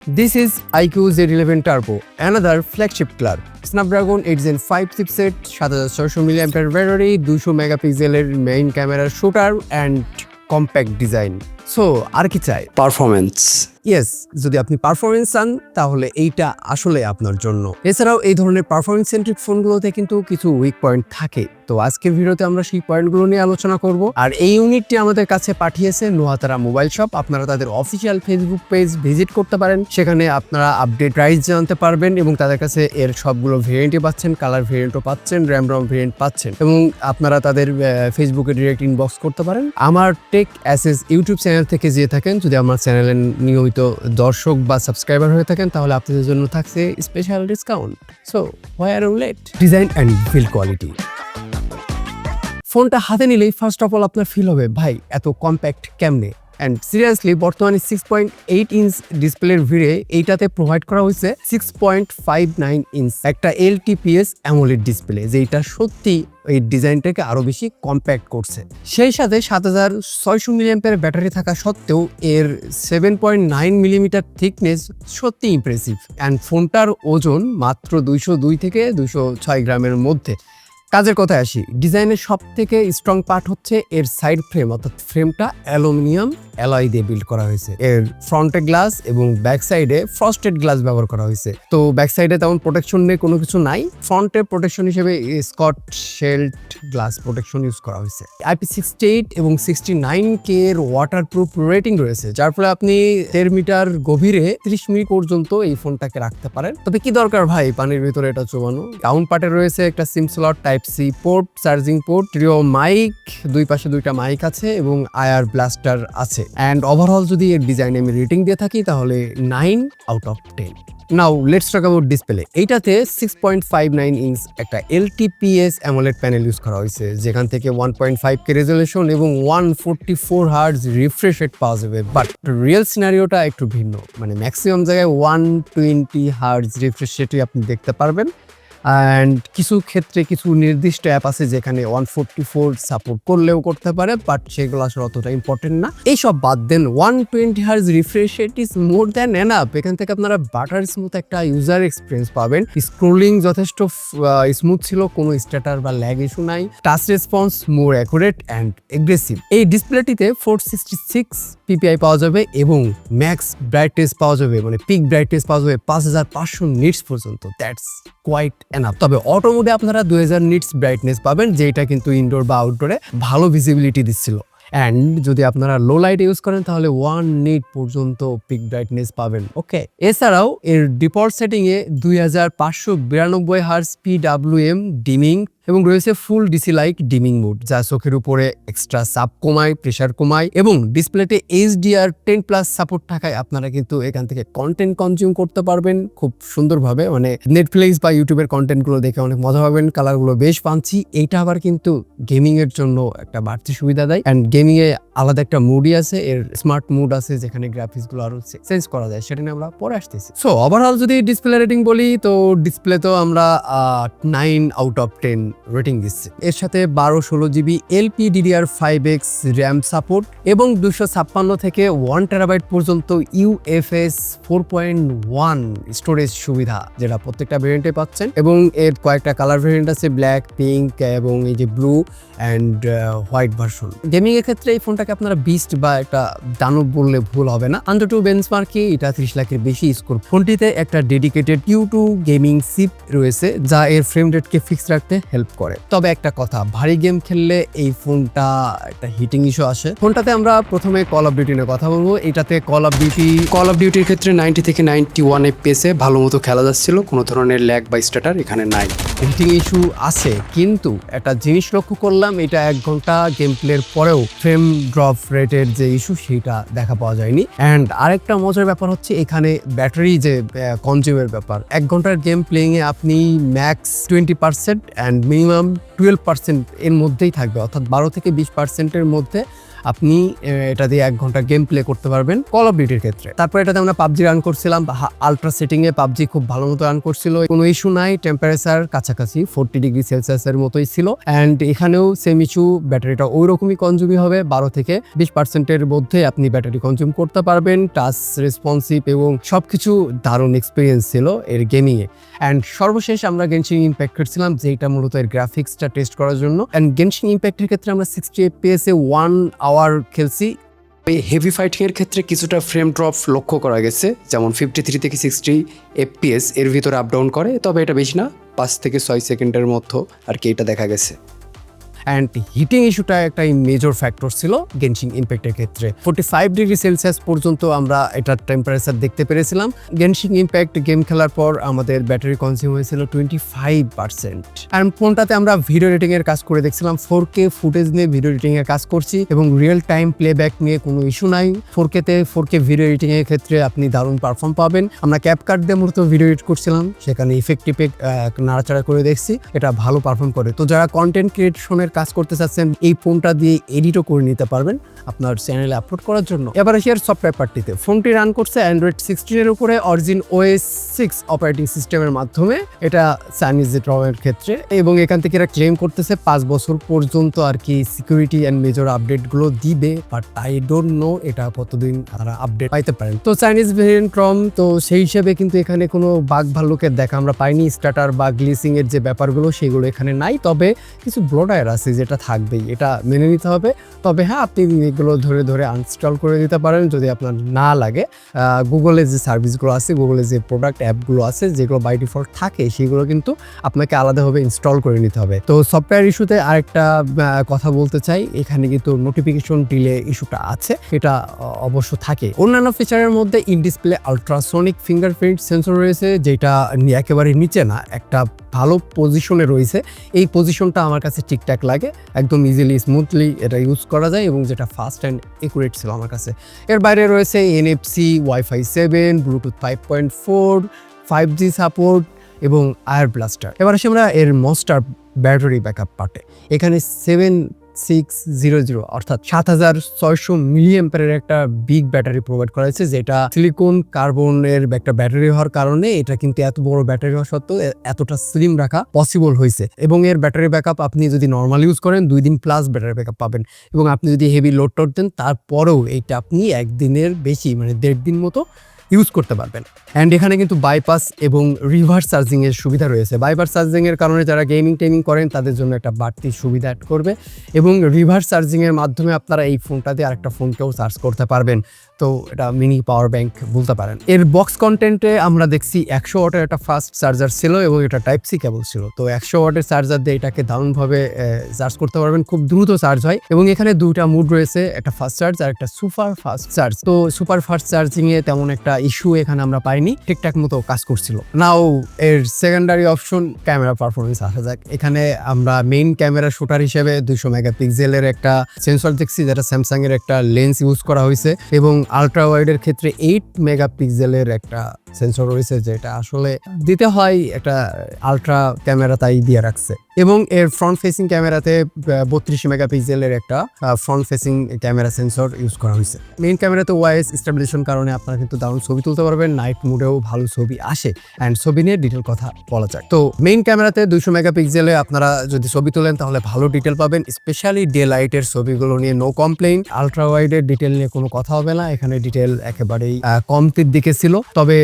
This is iQOO Z11 Turbo, another flagship car. Snapdragon 8 Gen 5 chipset, 7600 mAh battery, 200 megapixel main camera shooter and compact design. So, আর কি চাই? Performance. Yes, যদি আপনি performance চান তাহলে এইটা আসলে আপনার জন্য। এছাড়াও এই ধরনের পারফরমেন্স সেন্ট্রিক ফোনগুলোতে কিন্তু কিছু উইক পয়েন্ট থাকে। তো আজকের ভিডিওতে আমরা সেই পয়েন্টগুলো নিয়ে আলোচনা করব। আর এই ইউনিটটি আমাদের কাছে পাঠিয়েছে নোয়াতারা মোবাইল শপ। আপনারা তাদের অফিসিয়াল ফেসবুক পেজ ভিজিট করতে পারেন। সেখানে আপনারা আপডেট প্রাইস জানতে পারবেন এবং তাদের কাছে এর সবগুলো ভেরিয়েন্টই পাচ্ছেন, কালার ভেরিয়েন্টও পাচ্ছেন, র্যাম রম ভেরিয়েন্ট পাচ্ছেন এবং আপনারা তাদের ফেসবুকে ডিরেক্ট ইনবক্স করতে পারেন। আমার টেক অ্যাসেস ইউটিউব চ্যানেল থেকে যে থাকেন, যদি আমার চ্যানেলের নিয়মিত দর্শক বা সাবস্ক্রাইবার হয়ে থাকেন তাহলে আপনাদের জন্য থাকছে special discount. So why are late? Design and build quality. ফোনটা হাতে নিলেই ফার্স্ট অফ অল আপনার ফিল হবে ভাই এত কম্প্যাক্ট কেমনে। অ্যান্ড সিরিয়াসলি বর্তমানে 6.8 ইঞ্চ ডিসপ্লের ভিড়ে এইটাতে প্রোভাইড করা হয়েছে 6.59 ইঞ্চ একটা LTPS AMOLED ডিসপ্লে, যেটা সত্যি এই ডিজাইনটাকে আরো বেশি কম্প্যাক্ট করছে। সেই সাথে 7600 mAh ব্যাটারি থাকা সত্ত্বেও এর 7.9 মিলিমিটার থিকনেস সত্যি ইমপ্রেসিভ। অ্যান্ড ফোনটার ওজন মাত্র 202 থেকে 206 গ্রামের মধ্যে। কাজের কথায় আসি, ডিজাইনের সব থেকে স্ট্রং পার্ট হচ্ছে এর সাইড ফ্রেম, অর্থাৎ ফ্রেমটা অ্যালুমিনিয়াম অ্যালয় দিয়ে বিল্ড করা হয়েছে। এর ফ্রন্টে গ্লাস এবং ব্যাক সাইডে ফ্রস্টেড গ্লাস ব্যবহার করা হয়েছে। তো ব্যাক সাইডে তেমন প্রোটেকশন নেই, কোনো কিছু নাই। ফ্রন্টের প্রোটেকশন হিসেবে স্কট শেল্ড গ্লাস প্রোটেকশন ইউজ করা হয়েছে। IP68 এবং 69K এর ওয়াটারপ্রুফ রেটিং রয়েছে, যার ফলে আপনি 1.5 মিটার গভীরে 30 মিনিট পর্যন্ত এই ফোনটাকে রাখতে পারেন। তবে কি দরকার ভাই পানির ভিতরে এটা চোবানো? ডাউন পার্টে রয়েছে একটা SIM slot, Type-C port, charging port, stereo mic, দুই পাশে দুইটা মাইক আছে এবং আয়ার ব্লাস্টার আছে। অ্যান্ড ওভারঅল যদি এর ডিজাইনে আমি রেটিং দিয়ে থাকি তাহলে 9/10। Now let's talk about display. এইটাতে 6.59 ইঞ্চ একটা LTPS AMOLED প্যানেল ইউজ করা হয়েছে, যেখান থেকে 1.5K রেজলিউশন এবং 144 হার্টজ রিফ্রেশ রেট পাওয়া যাবে। বাট রিয়েল সিনারিওটা একটু ভিন্ন, মানে ম্যাক্সিমাম জায়গায় 120 হার্টজ রিফ্রেশ রেটই আপনি দেখতে পারবেন। অ্যান্ড কিছু ক্ষেত্রে কিছু নির্দিষ্ট অ্যাপ আছে যেখানে 144 সাপোর্ট করলেও করতে পারে, বাট সেগুলো আসলে অতটা ইম্পর্টেন্ট না। এইসব বাদ দেন 120 hertz refresh rate is more than enough. এখান থেকে আপনারা বাটার স্মুথ একটা ইউজার এক্সপিরিয়েন্স পাবেন। স্ক্রোলিং যথেষ্ট স্মুথ ছিল, কোনো স্ট্যাটার বা ল্যাগ ইস্যু নাই। Touch response more accurate and aggressive. এই ডিসপ্লেটিতে 466 PPI পাওয়া যাবে এবং ম্যাক্স ব্রাইটনেস পাওয়া যাবে, মানে পিক ব্রাইটনেস পাওয়া যাবে 5500 নিটস পর্যন্ত। That's quite enough. তবে অটো মোডে আপনারা 2000 নিটস ব্রাইটনেস পাবেন, যেটা কিন্তু ইনডোর বা আউটডোরে ভালো ভিজিবিলিটি দিচ্ছিল। অ্যান্ড যদি আপনারা লো লাইট ইউজ করেন তাহলে 1 নিট পর্যন্ত পিক ব্রাইটনেস পাবেন। ওকে, এছাড়াও এর ডিফল্ট সেটিংয়ে 2592 হার্জ PWM ডিমিং এবং রয়েছে ফুল ডিসি লাইক ডিমিং মোড, যা চোখের উপরে এক্সট্রা চাপ কমায়, প্রেসার কমায় এবং ডিসপ্লেতে HDR10+ সাপোর্ট থাকায় আপনারা কিন্তু এখান থেকে কন্টেন্ট কনজিউম করতে পারবেন খুব সুন্দরভাবে। মানে নেটফ্লিক্স বা ইউটিউবের কন্টেন্টগুলো দেখে অনেক মজা পাবেন। কালারগুলো বেশ পাঞ্চি। এইটা আবার কিন্তু গেমিং এর জন্য একটা বাড়তি সুবিধা দেয়। অ্যান্ড গেমিং এ আলাদা একটা মুডই আছে, এর স্মার্ট মুড আছে যেখানে গ্রাফিক্সগুলো আরো চেঞ্জ করা যায়, সেটা নিয়ে আমরা পরে আসতেছি। সো ওভারঅল যদি ডিসপ্লে রেটিং বলি তো ডিসপ্লে তো আমরা 9/10 রেটিং দিচ্ছে। এর সাথে 12-16 GB LPDDR5X র্যাম সাপোর্ট এবং 256 থেকে 1 টেরাবাইট পর্যন্ত UFS 4.1 স্টোরেজ সুবিধা, যেটা প্রত্যেকটা ভেরিয়েন্টে পাচ্ছেন। এবং এর কয়েকটা কালার ভেরিয়েন্ট আছে, ব্ল্যাক, পিঙ্ক এবং এই যে blue and white version. Gaming এর ক্ষেত্রে এই ফোনটাকে আপনারা বিস্ট বা একটা দানব বললে ভুল হবে না। AnTuTu বেঞ্চমার্কে এটা 30 লাখের বেশি স্কোর। ফোনটিতে একটা ডেডিকেটেড Q2 গেমিং চিপ রয়েছে, যা এর ফ্রেম রেটকে ফিক্স রাখতে হেল্প করে। তবে একটা কথা, ভারী গেম খেললে এই ফোনটা একটা হিটিং ইস্যু আসে। ফোনটাতে আমরা প্রথমে কল অফ ডিউটি নিয়ে কথা বলবো। এটাতে কল অফ ডিউটির ক্ষেত্রে 90 থেকে 91 FPS এ ভালো মতো খেলা যাচ্ছিল, কোনো ধরনের ল্যাগ বা স্ট্যাটার এখানে নাই। হিটিং ইস্যু আছে, কিন্তু একটা জিনিস লক্ষ্য করলাম, এটা 1 ঘন্টা গেম প্লের পরেও ফ্রেম ড্রপ রেটের যে ইস্যু সেটা দেখা পাওয়া যায়নি। অ্যান্ড আরেকটা মজার ব্যাপার হচ্ছে এখানে ব্যাটারি যে কনজিউমের ব্যাপার। 1 ঘন্টার গেম প্লেইং এ আপনি ম্যাক্স 20% অ্যান্ড মিনিমাম 12% এর মধ্যেই থাকবে, অর্থাৎ 12 থেকে 20% এর মধ্যে আপনি এটা দিয়ে 1 ঘন্টা গেম প্লে করতে পারবেন কল অফ ডিউটির ক্ষেত্রে। তারপর এটাতে আমরা পাবজি রান করছিলাম, আলট্রা সেটিংয়ে পাবজি খুব ভালো মতো রান করছিল, কোনো ইস্যু নাই। টেম্পারেচার কাছাকাছি 40°C এর মতোই ছিল। অ্যান্ড এখানেও সেম ইস্যু, ব্যাটারিটা ওই রকমই কনজিউমই হবে, 12 থেকে 20% মধ্যে আপনি ব্যাটারি কনজিউম করতে পারবেন। টাচ রেসপন্সিভ এবং সবকিছু দারুণ এক্সপিরিয়েন্স ছিল এর গেমিংয়ে। অ্যান্ড সর্বশেষ আমরা গেনশিং ইম্প্যাক্ট করছিলাম, যেটা মূলত এর গ্রাফিক্সটা টেস্ট করার জন্য। অ্যান্ড গেনশিং ইম্প্যাক্টের ক্ষেত্রে আমরা 60 FPS 1 আওয়ার খেলছি। এই হেভি ফাইটিংয়ের ক্ষেত্রে কিছুটা ফ্রেম ড্রপ লক্ষ্য করা গেছে, যেমন 53 থেকে 60 FPS এর ভিতরে আপ ডাউন করে, তবে এটা বেশি না, 5 থেকে 6 সেকেন্ডের মধ্যে আর কি এটা দেখা গেছে। অ্যান্ড হিটিং ইস্যুটা একটা মেজর ফ্যাক্টর ছিল গেনশিং ইম্প্যাক্টের ক্ষেত্রে। 45°C পর্যন্ত আমরা এটার টেম্পারেচার দেখতে পেরেছিলাম। গেনশিং ইম্প্যাক্ট গেম খেলার পর আমাদের ব্যাটারি কনজিউম হয়েছিল 25%। আর ফোনটাতে আমরা ভিডিও রেটিং এর কাজ করে দেখছিলাম, 4K ফুটেজ নিয়ে ভিডিও রেটিং এর কাজ করছি এবং রিয়েল টাইম প্লেব্যাক নিয়ে কোনো ইস্যু নাই। 4K ভিডিও রেটিং এর ক্ষেত্রে আপনি দারুণ পারফর্ম পাবেন। আমরা ক্যাপকাট দিয়ে মূলত ভিডিও এডিট করছিলাম, সেখানে ইফেক্টিভে নাড়াচাড়া করে দেখছি, এটা ভালো পারফর্ম করে। তো যারা কন্টেন্ট ক্রিয়েশনের কাজ করতে চাচ্ছেন, এই ফোনটা দিয়ে এডিটও করে নিতে পারবেন আপনার চ্যানেলে আপলোড করার জন্য। এবার আসি আর সফটওয়্যার পার্টিতে। ফোনটি রান করছে অ্যান্ড্রয়েড 16 এর উপরে অরিজিন OS 6 অপারেটিং সিস্টেমের মাধ্যমে, এটা চাইনিজ রমের ক্ষেত্রে। এবং এখান থেকে এরা ক্লেম করতেছে 5 বছর পর্যন্ত আর কি সিকিউরিটি অ্যান্ড মেজর আপডেটগুলো দিবে, বাট আই ডোন্ট নো এটা কতদিন তারা আপডেট পাইতে পারেন। তো চাইনিজ ভেরিয়েন্ট রম, তো সেই হিসেবে কিন্তু এখানে কোনো বাগ ভাল্লুকের দেখা আমরা পাইনি। স্টার্টার বা গ্লিসিং এর যে ব্যাপারগুলো সেগুলো এখানে নাই, তবে কিছু ব্লোডার আছে যেটা থাকবেই, এটা মেনে নিতে হবে। তবে হ্যাঁ, আপনি এগুলো ধরে ধরে আনইনস্টল করে দিতে পারেন যদি আপনার না লাগে। গুগলের যে সার্ভিসগুলো আছে, গুগলের যে প্রোডাক্ট অ্যাপগুলো আছে যেগুলো বাই ডিফল্ট থাকে, সেগুলো কিন্তু আপনাকে আলাদাভাবে ইনস্টল করে নিতে হবে। তো সফটওয়্যার ইস্যুতে আরেকটা কথা বলতে চাই, এখানে কিন্তু নোটিফিকেশন ডিলে ইস্যুটা আছে, এটা অবশ্য থাকে। অন্যান্য ফিচারের মধ্যে in display ultrasonic fingerprint sensor রয়েছে, যেটা একেবারে নিচে না, একটা ভালো পজিশনে রয়েছে। এই পজিশনটা আমার কাছে ঠিকঠাক লাগে, একদম ইজিলি স্মুথলি এটা ইউজ করা যায় এবং যেটা ফাস্ট অ্যান্ড একুরেট ছিল আমার কাছে। এর বাইরে রয়েছে NFC, Wi-Fi 7, Bluetooth 5.4, 5G support এবং আয়ার ব্লাস্টার। এবার আসি আমরা এর মোস্টার ব্যাটারি ব্যাকআপ পার্টে। এখানে 7600 অর্থাৎ 7600 মিলিঅ্যাম্পিয়ারের একটা বিগ ব্যাটারি প্রোভাইড করা হয়েছে, যেটা সিলিকন কার্বনের একটা ব্যাটারি হওয়ার কারণে এটা কিন্তু এত বড় ব্যাটারি হওয়া সত্ত্বেও এতটা স্লিম রাখা পসিবল হয়েছে। এবং এর ব্যাটারি ব্যাকআপ আপনি যদি নর্মাল ইউজ করেন 2 দিন প্লাস ব্যাটারি ব্যাকআপ পাবেন, এবং আপনি যদি হেভি লোড টোড দেন তারপরেও এইটা আপনি 1 দিনের বেশি, মানে 1.5 দিন মতো ইউজ করতে পারবেন। অ্যান্ড এখানে কিন্তু বাইপাস এবং রিভার্স চার্জিং এর সুবিধা রয়েছে। বাইপাস চার্জিং এর কারণে যারা গেমিং টেমিং করেন তাদের জন্য একটা বাড়তি সুবিধা অ্যাড করবে, এবং রিভার্স চার্জিং এর মাধ্যমে আপনারা এই ফোনটাতে আরেকটা ফোনকেও চার্জ করতে পারবেন। তো এটা মিনি পাওয়ার ব্যাংক বলতে পারেন। এর বক্স কন্টেন্টে আমরা দেখছি 100 ওয়াটের একটা ফাস্ট চার্জার ছিল এবং এটা টাইপ সি কেবল ছিল। তো 100 ওয়াটের চার্জার দিয়ে এটাকে দারুণভাবে চার্জ করতে পারবেন, খুব দ্রুত চার্জ হয়। এবং এখানে 2টা মুড রয়েছে, একটা ফাস্ট চার্জ আর একটা সুপার ফাস্ট চার্জ। তো সুপার ফাস্ট চার্জিং এ তেমন একটা ইস্যু এখানে আমরা পাইনি, ঠিকঠাক মতো কাজ করছিল। নাও এর সেকেন্ডারি অপশন ক্যামেরা পারফরমেন্স আসা যাক। এখানে আমরা মেইন ক্যামেরা শুটার হিসেবে 200 মেগাপিক্সেলের একটা সেন্সর দেখছি, যেটা স্যামসাং এর একটা লেন্স ইউজ করা হয়েছে, এবং আলট্রা ওয়াইডের ক্ষেত্রে 8 মেগাপিক্সেলের একটা সেন্সর রয়েছে, যেটা আসলে দিতে হয় একটা আলট্রা ক্যামেরা, তাই দিয়ে রাখছে। এবং এর ফ্রন্ট ফেসিং ক্যামেরাতে 32 মেগাপিক্সেলের একটা front facing camera sensor use করা হয়েছে। মেইন ক্যামেরাতে ওয়াইএস স্টেবিলাইজেশন কারণে আপনারা কিন্তু দারুণ ছবি তুলতে পারবেন, নাইট মুডেও ভালো ছবি আসে। অ্যান্ড ছবি নিয়ে ডিটেল কথা বলা যাক, তো মেইন ক্যামেরাতে 200 মেগাপিক্সেলে আপনারা যদি ছবি তোলেন তাহলে ভালো ডিটেল পাবেন, স্পেশালি ডে লাইটের ছবিগুলো নিয়ে নো কমপ্লেইন। আলট্রা ওয়াইডের ডিটেল নিয়ে কোনো কথা হবে না, এখানে ডিটেল একেবারেই কমতির দিকে ছিল। তবে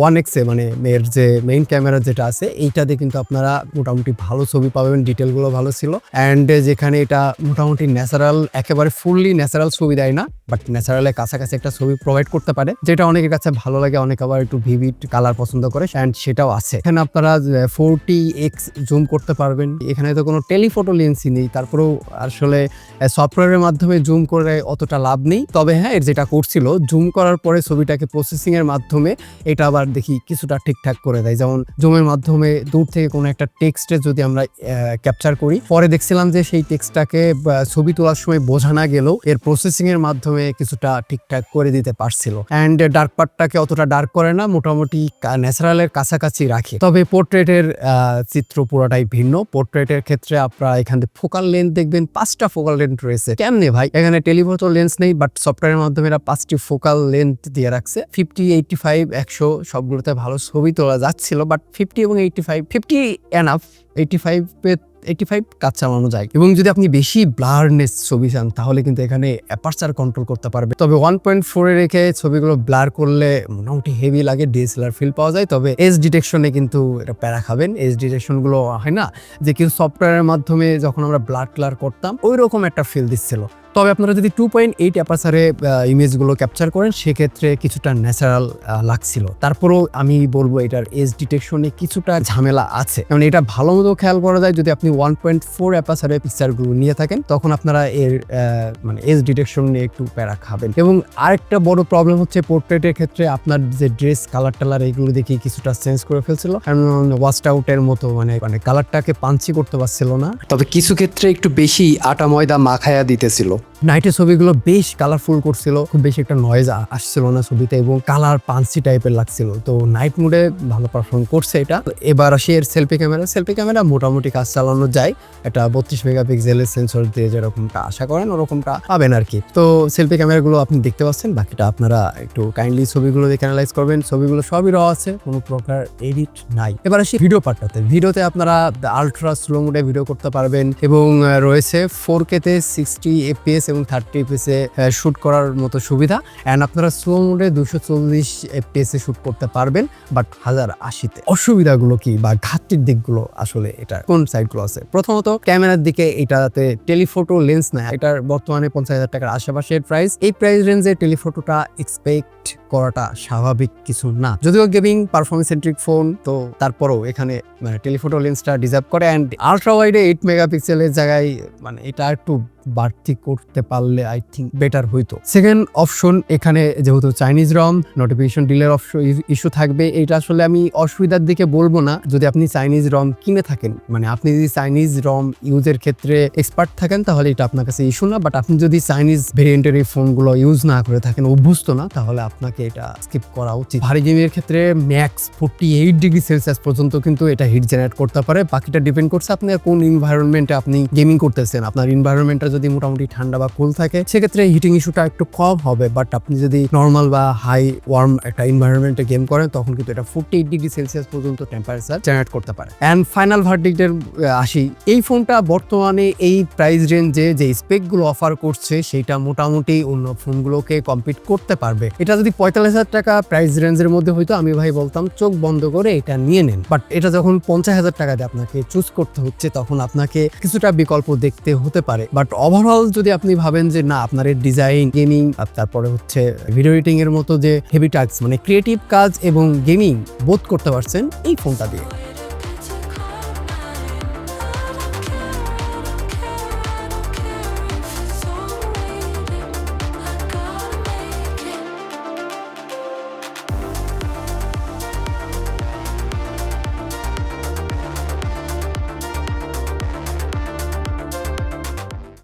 1x মানে এর যে মেইন ক্যামেরা যেটা আছে এইটাতে কিন্তু আপনারা মোটামুটি ভালো ছবি পাবেন, ডিটেলগুলো ভালো ছিল। অ্যান্ড যেখানে এটা মোটামুটি ন্যাচারাল, একেবারে ফুললি ন্যাচারাল ছবি দেয় না, বাট ন্যাচারালের কাছাকাছি একটা ছবি প্রোভাইড করতে পারে, যেটা অনেকের কাছে ভালো লাগে, অনেকে আবার একটু ভিভিড কালার পছন্দ করে, অ্যান্ড সেটাও আছে। এখানে আপনারা 40x জুম করতে পারবেন। এখানে তো কোনো টেলিফটো লেন্সই নেই, তারপরেও আসলে সফটওয়্যারের মাধ্যমে জুম করে অতটা লাভ নেই। তবে হ্যাঁ, এর যেটা করছিল, জুম করার পরে ছবিটাকে প্রসেসিং এর মাধ্যমে এটা আবার দেখি কিছুটা ঠিকঠাক করে দেয়। যেমন জুমের মাধ্যমে দূর থেকে কোনো একটা টেক্সটে যদি আমরা ক্যাপচার করি, পরে দেখছিলাম যে সেই টেক্সটটাকে ছবি তোলার সময় বোঝা না গেলেও এর প্রসেসিং এর মাধ্যমে কিছুটা ঠিকঠাক করে দিতে পারছিল। অ্যান্ড ডার্ক পার্টটাকে অতটা ডার্ক করে না, মোটামুটি ন্যাচারালের কাছাকাছি রাখে। তবে পোর্ট্রেটের চিত্র পুরোটাই ভিন্ন। পোর্ট্রেটের ক্ষেত্রে আপনারা এখানে ফোকাল লেন্থ দেখবেন 5টা ফোকাল লেন্থ রয়েছে। কেমনে ভাই, এখানে টেলিফোটো লেন্স নেই, বাট সফটওয়্যারের মাধ্যমে এরা 5টি ফোকাল লেন্থ দিয়ে রাখছে। 50, 85, 100 সবগুলোতে ভালো ছবি তোলা যাচ্ছিল, বাট 50 এবং 50 এনাফ। 85 কাজ চালানো যায়। এবং যদি আপনি বেশি ব্লারনেস ছবি চান তাহলে কিন্তু এখানে অ্যাপারচার কন্ট্রোল করতে পারবে। তবে 1.4 এ রেখে ছবিগুলো ব্লার করলে মোটামুটি হেভি লাগে, ডিএসএলআর ফিল পাওয়া যায়। তবে এজ ডিটেকশনে কিন্তু এটা প্যারা খাবেন। এজ ডিটেকশন গুলো হয় না যে কিছু সফটওয়্যারের মাধ্যমে যখন আমরা ব্লার ক্লার করতাম ওই রকম একটা ফিল দিচ্ছিল। তবে আপনারা যদি 2.8 অ্যাপারচারে ইমেজগুলো ক্যাপচার করেন সেক্ষেত্রে কিছুটা ন্যাচারাল লাগছিল। তারপরেও আমি বলবো এটার এজ ডিটেকশনে কিছুটা ঝামেলা আছে, কারণ এটা ভালো মতো খেয়াল করা যায় যদি আপনি 1.4 অ্যাপারচারে পিকচারগুলো নিয়ে থাকেন, তখন আপনারা এর মানে এজ ডিটেকশন নিয়ে একটু প্যারা খাবেন। এবং আরেকটা বড় প্রবলেম হচ্ছে পোর্ট্রেটের ক্ষেত্রে আপনার যে ড্রেস কালার টালার এইগুলো দেখে কিছুটা চেঞ্জ করে ফেলছিল, কারণ ওয়াশড আউটের মতো মানে কালারটাকে পাঞ্চি করতে পারছিল না। তবে কিছু ক্ষেত্রে একটু বেশি আটা ময়দা মাখায়া দিতেছিল। নাইটের ছবিগুলো বেশ কালারফুল করছিল, খুব বেশি একটা নয়েজ আসছিল না ছবিতে, এবং কালার পাঞ্চি টাইপের লাগছিল। তো নাইট মুডে ভালো পারফর্ম করছে এটা। এবার আসি এর সেলফি ক্যামেরা মোটামুটি কাজ চালানো যায়। এটা 32 মেগাপিক্সেলের সেন্সর দিয়ে যেরকমটা আশা করেন ওরকমটা পাবেন আর কি। তো সেলফি ক্যামেরাগুলো আপনি দেখতে পাচ্ছেন, বাকিটা আপনারা একটু কাইন্ডলি ছবিগুলো দেখে অ্যানালাইজ করবেন। ছবিগুলো সবই র আছে, কোনো প্রকার এডিট নাই। এবার আসি ভিডিও পার্টটাতে। ভিডিওতে আপনারা আলট্রা স্লো মোডে ভিডিও করতে পারবেন, এবং রয়েছে 4K তে 60 FPS এবং 30 FPS এ শুট করার মতো সুবিধা। অ্যান্ড আপনারা স্লো মোডে 240 FPS এ শুট করতে পারবেন, বাট 1080-তে। অসুবিধাগুলো কি বা ঘাটতির দিকগুলো আসলে এটা কোন সাইডগুলো আছে? প্রথমত ক্যামেরার দিকে এটাতে টেলিফোটো লেন্স না, এটার বর্তমানে 50,000 টাকার আশেপাশের প্রাইস। এই প্রাইস রেঞ্জে টেলিফোটোটা এক্সপেক্ট করাটা স্বাভাবিক কিছু না। যদিও গেমিং পারফরমেন্স সেন্ট্রিক ফোন, তো তারপরেও এখানে মানে টেলিফোটো লেন্সটা ডিজার্ভ করে। অ্যান্ড আলট্রা ওয়াইডে 8 মেগাপিক্সেলের জায়গায় মানে এটা একটু বাড়তি করতে পারলে আই থিঙ্ক বেটার হইতো। সেকেন্ড অপশন, এখানে যেহেতু চাইনিজ রম নোটিফিকেশন ডিলের ইস্যু থাকবে, এটা আসলে আমি অসুবিধার দিকে বলবো না যদি আপনি চাইনিজ রম কিনে থাকেন। মানে আপনি যদি চাইনিজ রম ইউজের ক্ষেত্রে এক্সপার্ট থাকেন তাহলে এটা আপনার কাছে ইস্যু না, বাট আপনি যদি চাইনিজ ভেরিয়েন্টের এই ফোনগুলো ইউজ না করে থাকেন, অভ্যস্ত না, তাহলে আপনাকে এটা স্কিপ করা উচিত। ভারী গেমের ক্ষেত্রে ম্যাক্স 48 ডিগ্রি সেলসিয়াস পর্যন্ত কিন্তু এটা হিট জেনারেট করতে পারে। বাকিটা ডিপেন্ড করছে আপনি কোন এনভায়রনমেন্টে আপনি গেমিং করতেছেন। আপনার এনভায়রনমেন্টটা যদি মোটামুটি ঠান্ডা বা কুল থাকে সেক্ষেত্রে হিটিং ইস্যুটা একটু কম হবে, বাট আপনি যদি নর্মাল বা হাই ওয়ার্ম একটা এনভায়রনমেন্টে গেম করেন তখন কিন্তু এটা 48 ডিগ্রি সেলসিয়াস পর্যন্ত টেম্পারেচার জেনারেট করতে পারে। অ্যান্ড ফাইনাল ভার্ডিক্টের আসি, এই ফোনটা বর্তমানে এই প্রাইস রেঞ্জে যে স্পেকগুলো অফার করছে সেটা মোটামুটি অন্য ফোনগুলোকে কম্পিট করতে পারবে। এটা যদি 45,000 টাকা প্রাইস রেঞ্জের মধ্যে হইতো আমি ভাই বলতাম চোখ বন্ধ করে এটা নিয়ে নেন, বাট এটা যখন 50,000 টাকা দিয়ে আপনাকে চুজ করতে হচ্ছে তখন আপনাকে কিছুটা বিকল্প দেখতে হতে পারে। বাট ওভারঅল যদি আপনি ভাবেন যে না আপনার ডিজাইন, গেমিং, তারপরে হচ্ছে ভিডিও এডিটিং এর মতো যে হেভি টাস্ক মানে ক্রিয়েটিভ কাজ এবং গেমিং বোধ করতে পারছেন এই ফোনটা দিয়ে।